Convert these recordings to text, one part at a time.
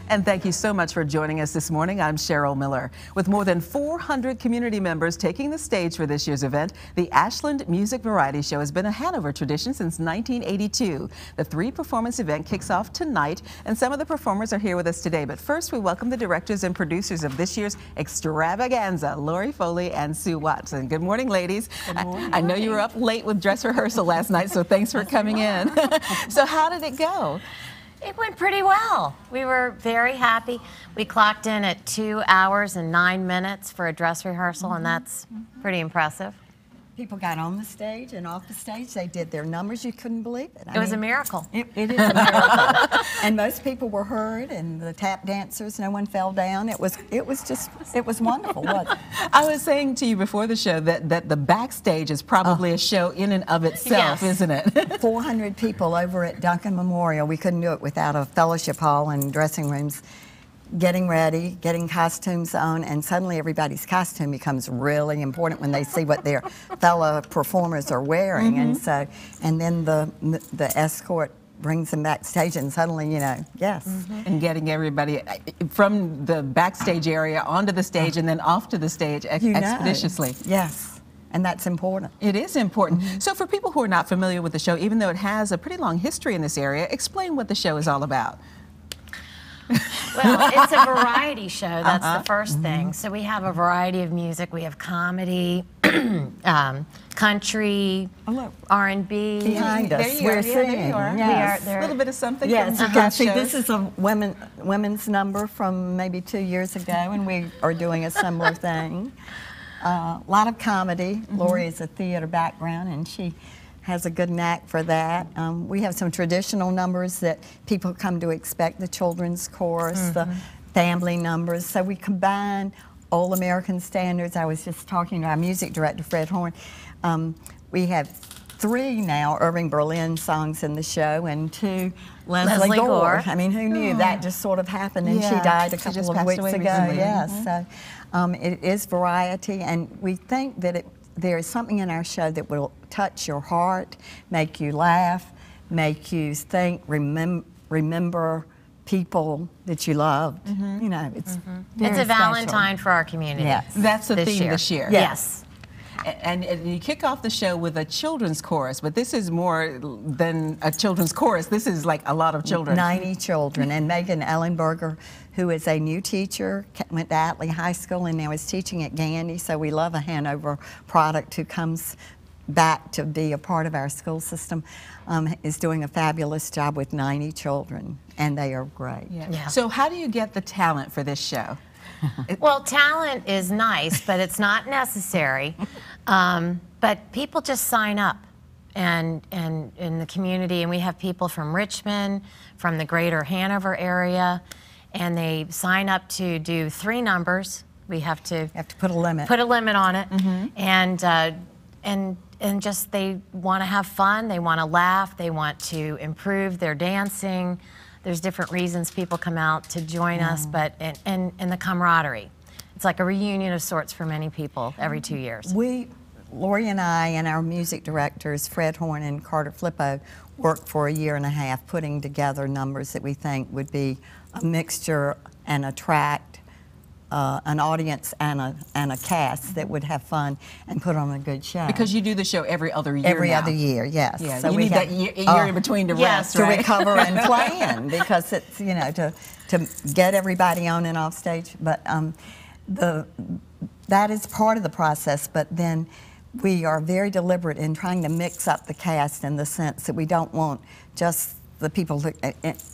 And thank you so much for joining us this morning. I'm Cheryl Miller. With more than 400 community members taking the stage for this year's event, the Ashland Music Variety Show has been a Hanover tradition since 1982. The three-performance event kicks off tonight, and some of the performers are here with us today. But first, we welcome the directors and producers of this year's extravaganza, Lori Foley and Sue Watson. Good morning, ladies. Good morning. I know you were up late with dress rehearsal last night, so thanks for coming in. So how did it go? It went pretty well. We were very happy. We clocked in at 2 hours and 9 minutes for a dress rehearsal, and that's pretty impressive. People got on the stage and off the stage. They did their numbers. You couldn't believe it. It was a miracle. It is a miracle. And most people were heard, and the tap dancers, no one fell down. It was wonderful, wasn't it? I was saying to you before the show that the backstage is probably a show in and of itself, Yes. isn't it? 400 people over at Duncan Memorial. We couldn't do it without a fellowship hall and dressing rooms. Getting ready, getting costumes on, and suddenly everybody's costume becomes really important when they see what their fellow performers are wearing. And then the escort brings them backstage, and suddenly, you know, yes. And getting everybody from the backstage area onto the stage and then off to the stage expeditiously. Yes. And that's important. It is important. So for people who are not familiar with the show, even though it has a pretty long history in this area, explain what the show is all about. Well, it's a variety show. That's the first thing. So we have a variety of music. We have comedy, country, R&B. Behind us, we're singing. Yes. A little bit of something. Yes, you can see this is a women's number from maybe 2 years ago, and we are doing a similar thing. A lot of comedy. Lori is a theater background, and she has a good knack for that. We have some traditional numbers that people come to expect, the children's chorus, the family numbers. So we combine old American standards. I was just talking to our music director, Fred Horn. We have 3 now Irving Berlin songs in the show and 2 Leslie Gore. I mean, who knew that just sort of happened, and she died a couple of weeks ago. Yes, so it is variety, and we think that there is something in our show that will touch your heart, make you laugh, make you think, remember people that you loved. You know, it's It's a Valentine for our community. Yes. That's the theme this year. Yes. And you kick off the show with a children's chorus, but this is more than a children's chorus. This is like a lot of children. 90 children. And Megan Ellenberger, who is a new teacher, went to Atlee High School and now is teaching at Gandy. So we love a Hanover product who comes back to be a part of our school system, is doing a fabulous job with 90 children, and they are great. Yeah. So how do you get the talent for this show? Well, talent is nice, but it's not necessary. But people just sign up, and in the community, and we have people from Richmond, from the greater Hanover area, and they sign up to do 3 numbers. We have to put a limit. Put a limit on it, and just they want to have fun. They want to laugh. They want to improve their dancing. There's different reasons people come out to join us, but and the camaraderie. It's like a reunion of sorts for many people every 2 years. Lori and I and our music directors, Fred Horn and Carter Flippo, worked for a year and a half putting together numbers that we think would be a mixture and attract an audience and a cast that would have fun and put on a good show. Because you do the show every other year Every other year, yes. Yeah, so you need that year in between to rest, to right? recover and plan, because it's, you know, to get everybody on and off stage. But that is part of the process, but then we are very deliberate in trying to mix up the cast in the sense that we don't want just the people,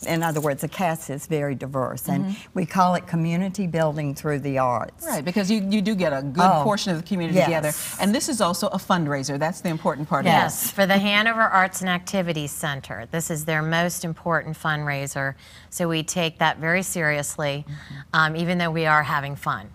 in other words, the cast is very diverse, and we call it community building through the arts. Right, because you do get a good portion of the community together. And this is also a fundraiser. That's the important part of it. Yes, for the Hanover Arts and Activities Center. This is their most important fundraiser, so we take that very seriously, even though we are having fun.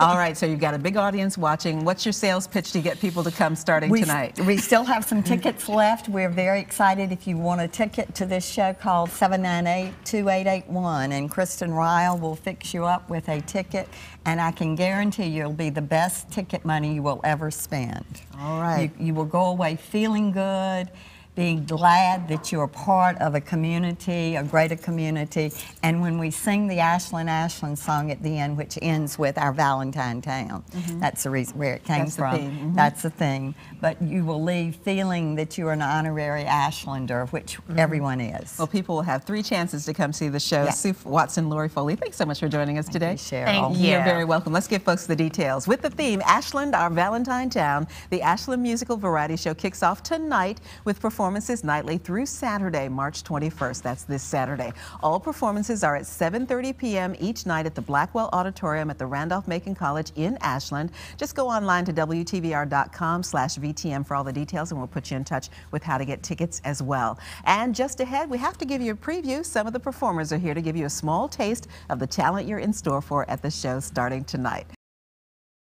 All right, so you've got a big audience watching. What's your sales pitch to get people to come starting tonight? We still have some tickets left. We're very excited. If you want a ticket to this show, call 798-2881, and Kristen Ryle will fix you up with a ticket, and I can guarantee you it'll be the best ticket money you will ever spend. All right. You will go away feeling good, be glad that you're part of a community, a greater community. And when we sing the Ashland, Ashland song at the end, which ends with our Valentine Town, that's the reason where it came from. The theme. That's the thing. But you will leave feeling that you're an honorary Ashlander, which everyone is. Well, people will have 3 chances to come see the show. Yeah. Sue Watson, Lori Foley, thanks so much for joining us today. Thank you, Cheryl. Thank you. You're very welcome. Let's give folks the details. With the theme, Ashland, our Valentine Town, the Ashland Musical Variety Show kicks off tonight with performances nightly through Saturday, March 21st. That's this Saturday. All performances are at 7:30 p.m. each night at the Blackwell Auditorium at the Randolph-Macon College in Ashland. Just go online to WTVR.com/VTM for all the details, and we'll put you in touch with how to get tickets as well. And just ahead, we have to give you a preview. Some of the performers are here to give you a small taste of the talent you're in store for at the show starting tonight.